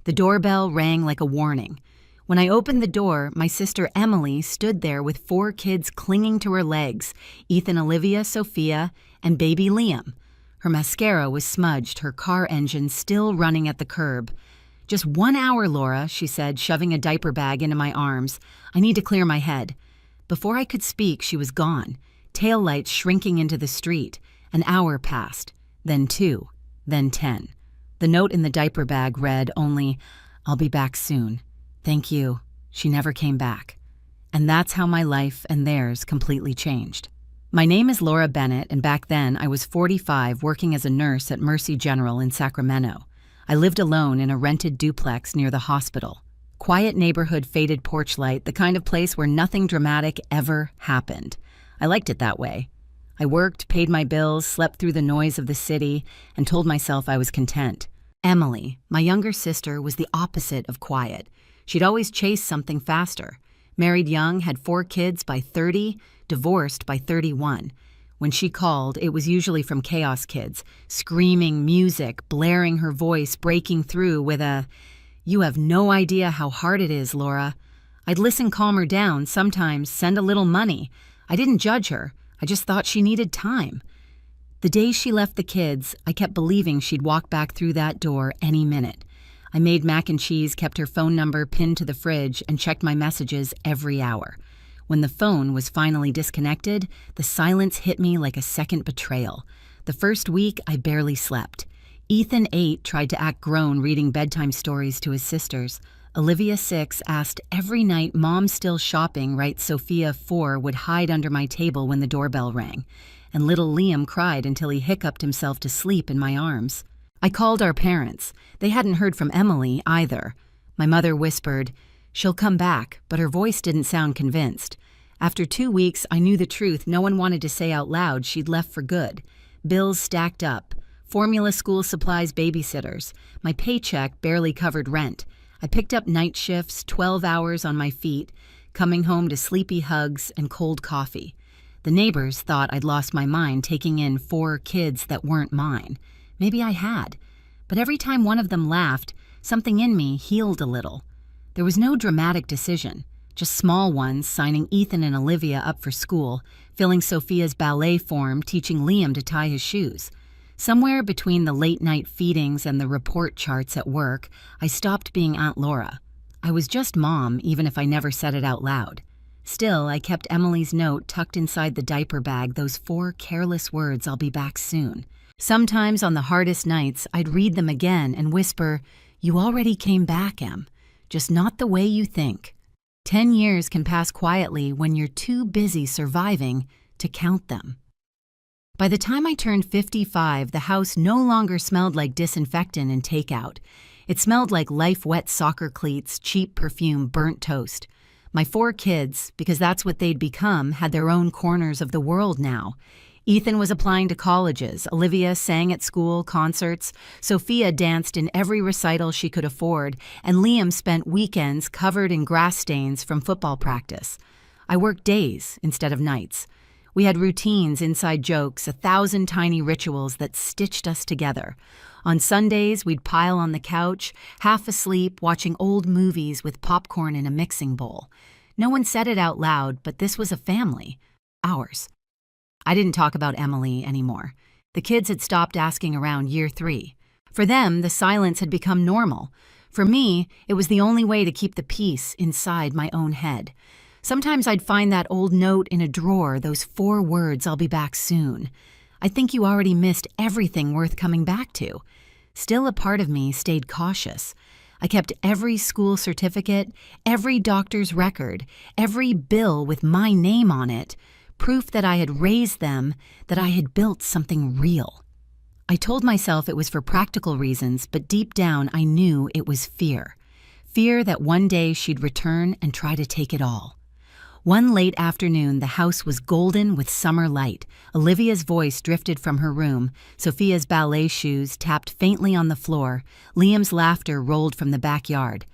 The doorbell rang like a warning. When I opened the door, my sister Emily stood there with 4 kids clinging to her legs, Ethan, Olivia, Sophia, and baby Liam. Her mascara was smudged, her car engine still running at the curb. "Just 1 hour, Laura," she said, shoving a diaper bag into my arms. "I need to clear my head." Before I could speak, she was gone, taillights shrinking into the street. An hour passed, then 2, then 10. The note in the diaper bag read only, "I'll be back soon. Thank you." She never came back. And that's how my life and theirs completely changed. My name is Laura Bennett, and back then I was 45 working as a nurse at Mercy General in Sacramento. I lived alone in a rented duplex near the hospital. Quiet neighborhood, faded porch light, the kind of place where nothing dramatic ever happened. I liked it that way. I worked, paid my bills, slept through the noise of the city, and told myself I was content. Emily, my younger sister, was the opposite of quiet. She'd always chased something faster. Married young, had 4 kids by 30, divorced by 31. When she called, it was usually from Chaos Kids, screaming music, blaring her voice, breaking through with a, "You have no idea how hard it is, Laura." I'd listen, calm her down, sometimes send a little money. I didn't judge her. I just thought she needed time. The day she left the kids, I kept believing she'd walk back through that door any minute. I made mac and cheese, kept her phone number pinned to the fridge, and checked my messages every hour. When the phone was finally disconnected, the silence hit me like a second betrayal. The first week, I barely slept. Ethan, 8, tried to act grown reading bedtime stories to his sisters. Olivia, 6, asked every night, "Mom's still shopping," right? Sophia, 4, would hide under my table when the doorbell rang. And little Liam cried until he hiccuped himself to sleep in my arms. I called our parents. They hadn't heard from Emily either. My mother whispered, "She'll come back," but her voice didn't sound convinced. After 2 weeks, I knew the truth no one wanted to say out loud. She'd left for good. Bills stacked up. Formula, school supplies, babysitters. My paycheck barely covered rent. I picked up night shifts, 12 hours on my feet, coming home to sleepy hugs and cold coffee. The neighbors thought I'd lost my mind taking in 4 kids that weren't mine. Maybe I had. But every time one of them laughed, something in me healed a little. There was no dramatic decision, just small ones, signing Ethan and Olivia up for school, filling Sophia's ballet form, teaching Liam to tie his shoes. Somewhere between the late-night feedings and the report charts at work, I stopped being Aunt Laura. I was just Mom, even if I never said it out loud. Still, I kept Emily's note tucked inside the diaper bag, those 4 careless words, "I'll be back soon." Sometimes on the hardest nights, I'd read them again and whisper, "You already came back, Em, just not the way you think." 10 years can pass quietly when you're too busy surviving to count them. By the time I turned 55, the house no longer smelled like disinfectant and takeout. It smelled like life-wet soccer cleats, cheap perfume, burnt toast. My 4 kids, because that's what they'd become, had their own corners of the world now. Ethan was applying to colleges, Olivia sang at school, concerts, Sophia danced in every recital she could afford, and Liam spent weekends covered in grass stains from football practice. I worked days instead of nights. We had routines, inside jokes, 1,000 tiny rituals that stitched us together. On Sundays, we'd pile on the couch, half asleep, watching old movies with popcorn in a mixing bowl. No one said it out loud, but this was a family. Ours. I didn't talk about Emily anymore. The kids had stopped asking around year 3. For them, the silence had become normal. For me, it was the only way to keep the peace inside my own head. Sometimes I'd find that old note in a drawer, those 4 words, "I'll be back soon." I think you already missed everything worth coming back to. Still, a part of me stayed cautious. I kept every school certificate, every doctor's record, every bill with my name on it, proof that I had raised them, that I had built something real. I told myself it was for practical reasons, but deep down I knew it was fear. Fear that one day she'd return and try to take it all. One late afternoon, the house was golden with summer light. Olivia's voice drifted from her room. Sophia's ballet shoes tapped faintly on the floor. Liam's laughter rolled from the backyard.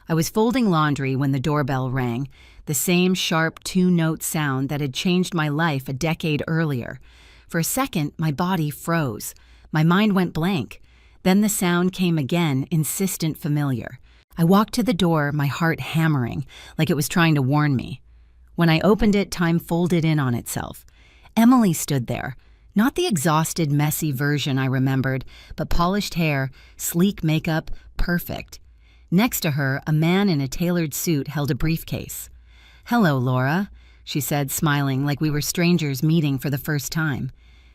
I was folding laundry when the doorbell rang, the same sharp 2-note sound that had changed my life a decade earlier. For a second, my body froze. My mind went blank. Then the sound came again, insistent, familiar. I walked to the door, my heart hammering, like it was trying to warn me. When I opened it, time folded in on itself. Emily stood there. Not the exhausted, messy version I remembered, but polished hair, sleek makeup, perfect. Next to her, a man in a tailored suit held a briefcase. "Hello, Laura," she said, smiling like we were strangers meeting for the first time.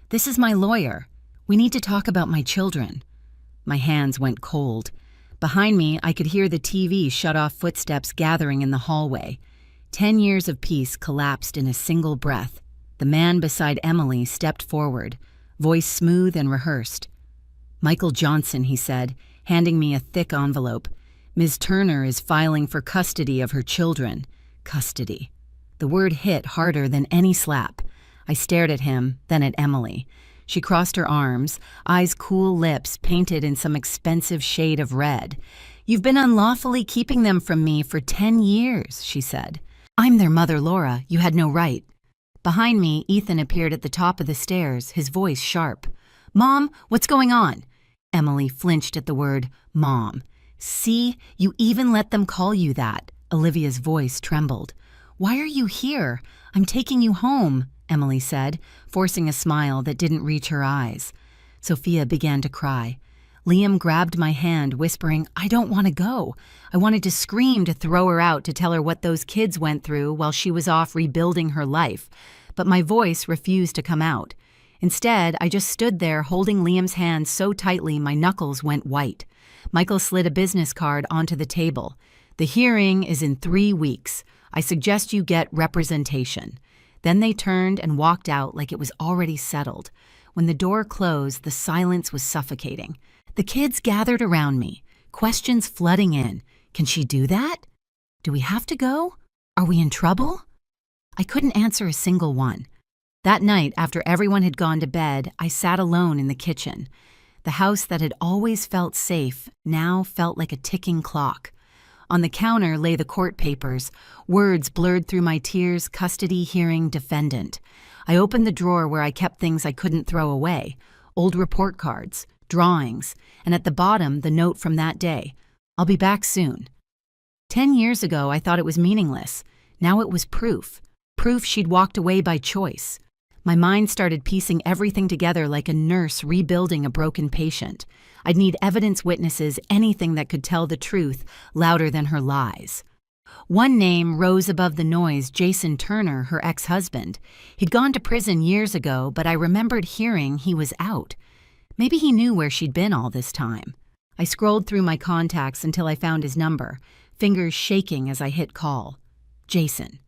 "This is my lawyer. We need to talk about my children." My hands went cold. Behind me, I could hear the TV shut off footsteps gathering in the hallway. 10 years of peace collapsed in a single breath. The man beside Emily stepped forward, voice smooth and rehearsed. "Michael Johnson," he said, handing me a thick envelope. "Ms. Turner is filing for custody of her children." Custody. The word hit harder than any slap. I stared at him, then at Emily. She crossed her arms, eyes cool, lips painted in some expensive shade of red. "You've been unlawfully keeping them from me for 10 years, she said. "I'm their mother, Laura. You had no right." Behind me, Ethan appeared at the top of the stairs, his voice sharp. "Mom, what's going on?" Emily flinched at the word mom. "See, you even let them call you that." Olivia's voice trembled. "Why are you here? I'm taking you home," Emily said, forcing a smile that didn't reach her eyes. Sophia began to cry. Liam grabbed my hand, whispering, "I don't want to go." I wanted to scream, to throw her out, to tell her what those kids went through while she was off rebuilding her life. But my voice refused to come out. Instead, I just stood there holding Liam's hand so tightly my knuckles went white. Michael slid a business card onto the table. "The hearing is in 3 weeks. I suggest you get representation." Then they turned and walked out like it was already settled. When the door closed, the silence was suffocating. The kids gathered around me, questions flooding in. Can she do that? Do we have to go? Are we in trouble? I couldn't answer a single one. That night, after everyone had gone to bed, I sat alone in the kitchen. The house that had always felt safe now felt like a ticking clock. On the counter lay the court papers, words blurred through my tears: custody, hearing, defendant. I opened the drawer where I kept things I couldn't throw away, old report cards, drawings, and at the bottom the note from that day: "I'll be back soon." 10 years ago I thought it was meaningless. Now it was proof she'd walked away by choice. My mind started piecing everything together like a nurse rebuilding a broken patient. I'd need evidence, witnesses, anything that could tell the truth louder than her lies. One name rose above the noise: Jason Turner, her ex-husband. He'd gone to prison years ago, but I remembered hearing he was out. Maybe he knew where she'd been all this time. I scrolled through my contacts until I found his number, fingers shaking as I hit call. Jason.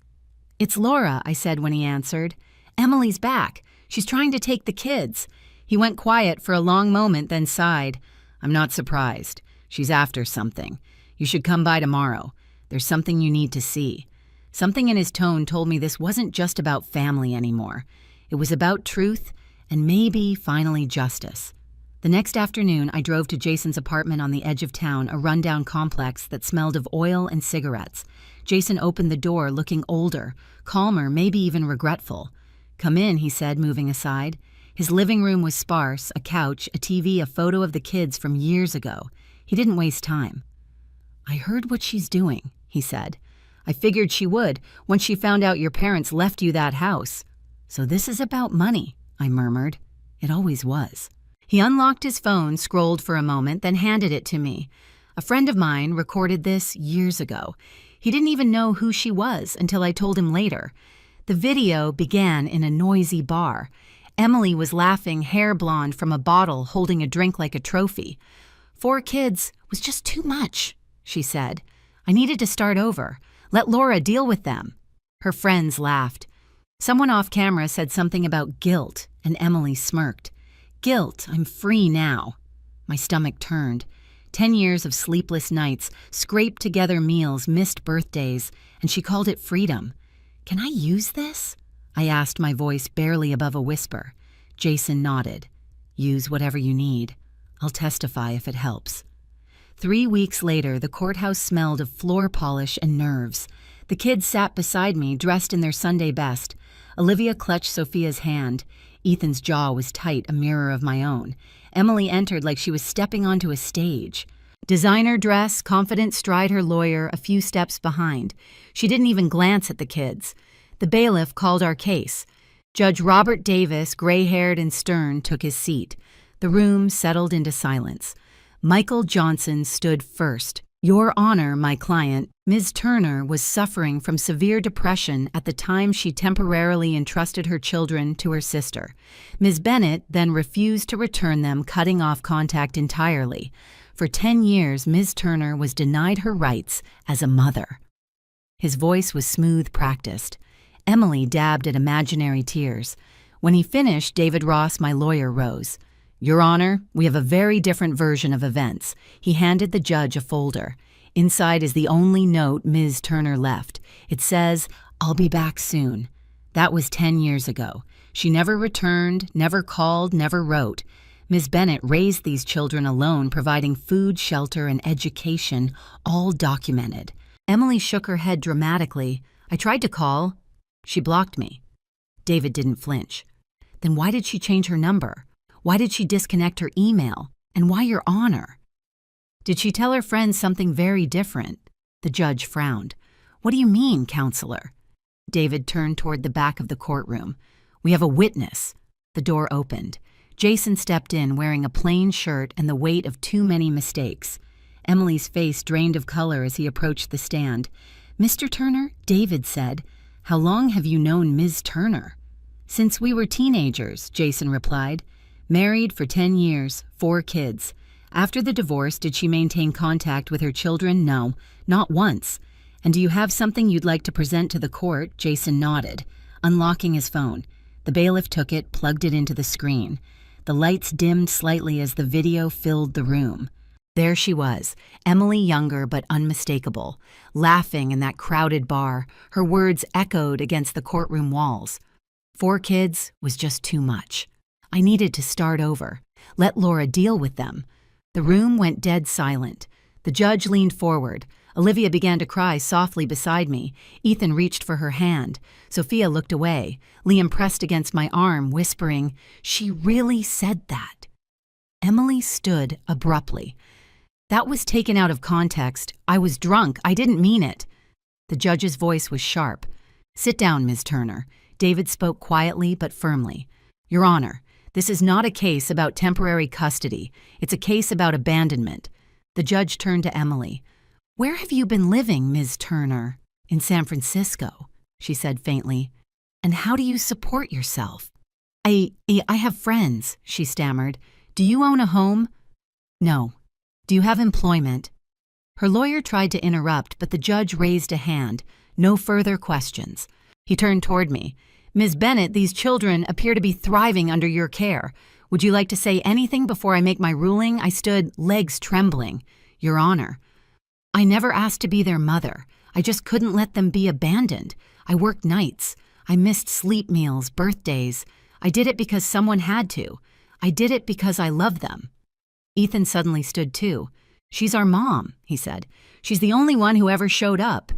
"It's Laura," I said when he answered. "Emily's back. She's trying to take the kids." He went quiet for a long moment, then sighed. "I'm not surprised. She's after something. You should come by tomorrow. There's something you need to see." Something in his tone told me this wasn't just about family anymore. It was about truth and maybe, finally, justice. The next afternoon, I drove to Jason's apartment on the edge of town, a rundown complex that smelled of oil and cigarettes. Jason opened the door, looking older, calmer, maybe even regretful. "Come in," he said, moving aside. His living room was sparse: a couch, a TV, a photo of the kids from years ago. He didn't waste time. "I heard what she's doing," he said. "I figured she would, once she found out your parents left you that house." "So this is about money," I murmured. "It always was." He unlocked his phone, scrolled for a moment, then handed it to me. A friend of mine recorded this years ago. He didn't even know who she was until I told him later. The video began in a noisy bar. Emily was laughing, hair blonde, from a bottle, holding a drink like a trophy. 4 kids was just too much, she said. I needed to start over. Let Laura deal with them. Her friends laughed. Someone off camera said something about guilt, and Emily smirked. Guilt, I'm free now. My stomach turned. 10 years of sleepless nights, scraped together meals, missed birthdays, and she called it freedom. Can I use this? I asked, my voice barely above a whisper. Jason nodded. Use whatever you need. I'll testify if it helps. 3 weeks later, the courthouse smelled of floor polish and nerves. The kids sat beside me, dressed in their Sunday best. Olivia clutched Sophia's hand. Ethan's jaw was tight, a mirror of my own. Emily entered like she was stepping onto a stage. Designer dress, confident stride her lawyer a few steps behind. She didn't even glance at the kids. The bailiff called our case. Judge Robert Davis, gray-haired and stern, took his seat. The room settled into silence. Michael Johnson stood first. Your Honor, my client, Ms. Turner, was suffering from severe depression at the time she temporarily entrusted her children to her sister. Ms. Bennett then refused to return them, cutting off contact entirely. For 10 years, Ms. Turner was denied her rights as a mother. His voice was smooth, practiced. Emily dabbed at imaginary tears. When he finished, David Ross, my lawyer, rose. Your Honor, we have a very different version of events. He handed the judge a folder. Inside is the only note Ms. Turner left. It says, "I'll be back soon." That was 10 years ago. She never returned, never called, never wrote. Ms. Bennett raised these children alone, providing food, shelter, and education, all documented. Emily shook her head dramatically. I tried to call. She blocked me. David didn't flinch. Then why did she change her number? Why did she disconnect her email? And why Your Honor? Did she tell her friends something very different? The judge frowned. What do you mean, counselor? David turned toward the back of the courtroom. We have a witness. The door opened. Jason stepped in wearing a plain shirt and the weight of too many mistakes. Emily's face drained of color as he approached the stand. Mr. Turner, David said, how long have you known Ms. Turner? Since we were teenagers, Jason replied. Married for 10 years, 4 kids. After the divorce, did she maintain contact with her children? No, not once. And do you have something you'd like to present to the court? Jason nodded, unlocking his phone. The bailiff took it, plugged it into the screen. The lights dimmed slightly as the video filled the room. There she was, Emily younger but unmistakable, laughing in that crowded bar. Her words echoed against the courtroom walls. 4 kids was just too much. I needed to start over. Let Laura deal with them. The room went dead silent. The judge leaned forward. Olivia began to cry softly beside me. Ethan reached for her hand. Sophia looked away. Liam pressed against my arm, whispering, "She really said that." Emily stood abruptly. That was taken out of context. I was drunk. I didn't mean it. The judge's voice was sharp. Sit down, Ms. Turner. David spoke quietly but firmly. Your Honor, this is not a case about temporary custody. It's a case about abandonment. The judge turned to Emily. Where have you been living, Ms. Turner? In San Francisco, she said faintly. And how do you support yourself? I have friends, she stammered. Do you own a home? No. Do you have employment? Her lawyer tried to interrupt, but the judge raised a hand. No further questions. He turned toward me. Ms. Bennett, these children appear to be thriving under your care. Would you like to say anything before I make my ruling? I stood, legs trembling. Your Honor, I never asked to be their mother. I just couldn't let them be abandoned. I worked nights. I missed sleep meals, birthdays. I did it because someone had to. I did it because I love them. Ethan suddenly stood too. She's our mom, he said. She's the only one who ever showed up.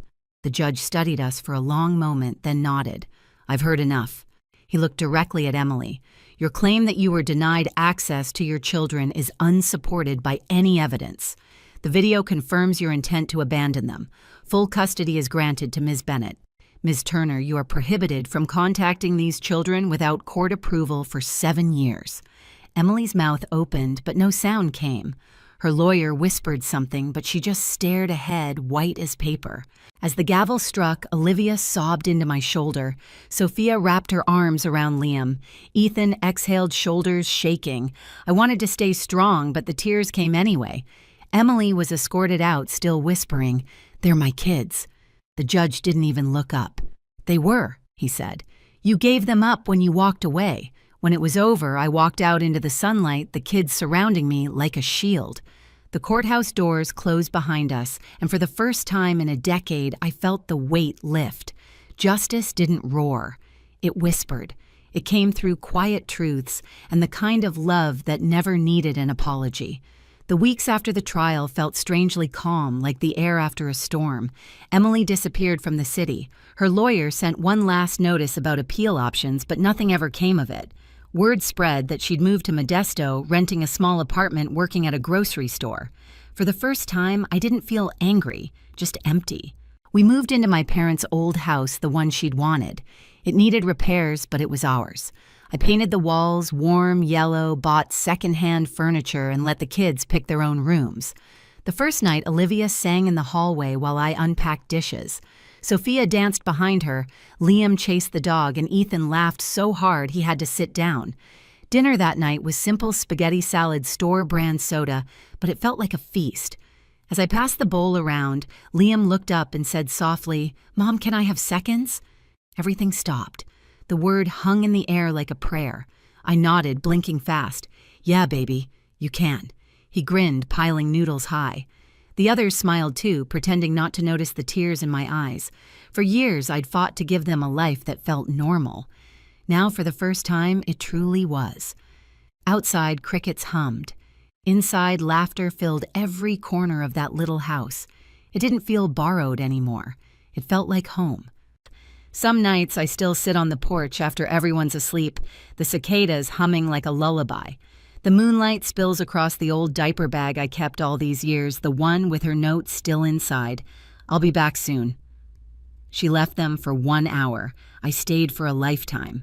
The judge studied us for a long moment, then nodded. I've heard enough. He looked directly at Emily. Your claim that you were denied access to your children is unsupported by any evidence. The video confirms your intent to abandon them. Full custody is granted to Ms. Bennett. Ms. Turner, you are prohibited from contacting these children without court approval for 7 years. Emily's mouth opened, but no sound came. Her lawyer whispered something, but she just stared ahead, white as paper. As the gavel struck, Olivia sobbed into my shoulder. Sophia wrapped her arms around Liam. Ethan exhaled, shoulders shaking. I wanted to stay strong, but the tears came anyway. Emily was escorted out, still whispering, "They're my kids." The judge didn't even look up. "They were," he said. "You gave them up when you walked away. When it was over, I walked out into the sunlight, the kids surrounding me like a shield." The courthouse doors closed behind us, and for the first time in a decade, I felt the weight lift. Justice didn't roar. It whispered. It came through quiet truths and the kind of love that never needed an apology. The weeks after the trial felt strangely calm, like the air after a storm. Emily disappeared from the city. Her lawyer sent one last notice about appeal options, but nothing ever came of it. Word spread that she'd moved to Modesto, renting a small apartment working at a grocery store. For the first time, I didn't feel angry, just empty. We moved into my parents' old house, the one she'd wanted. It needed repairs, but it was ours. I painted the walls warm yellow, bought secondhand furniture, and let the kids pick their own rooms. The first night, Olivia sang in the hallway while I unpacked dishes. Sophia danced behind her, Liam chased the dog, and Ethan laughed so hard he had to sit down. Dinner that night was simple spaghetti salad, store-brand soda, but it felt like a feast. As I passed the bowl around, Liam looked up and said softly, "Mom, can I have seconds?" Everything stopped. The word hung in the air like a prayer. I nodded, blinking fast. "Yeah, baby, you can." He grinned, piling noodles high. The others smiled too, pretending not to notice the tears in my eyes. For years, I'd fought to give them a life that felt normal. Now, for the first time, it truly was. Outside, crickets hummed. Inside, laughter filled every corner of that little house. It didn't feel borrowed anymore. It felt like home. Some nights I still sit on the porch after everyone's asleep, the cicadas humming like a lullaby. The moonlight spills across the old diaper bag I kept all these years, the one with her note still inside. "I'll be back soon." She left them for 1 hour. I stayed for a lifetime.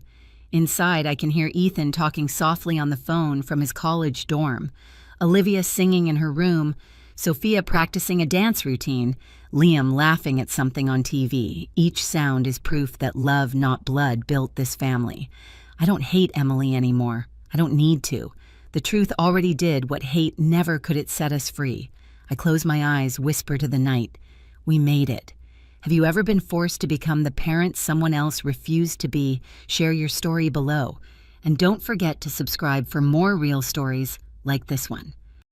Inside, I can hear Ethan talking softly on the phone from his college dorm, Olivia singing in her room, Sophia practicing a dance routine, Liam laughing at something on TV. Each sound is proof that love, not blood, built this family. I don't hate Emily anymore. I don't need to. The truth already did what hate never could. It set us free. I close my eyes, whisper to the night. We made it. Have you ever been forced to become the parent someone else refused to be? Share your story below. And don't forget to subscribe for more real stories like this one.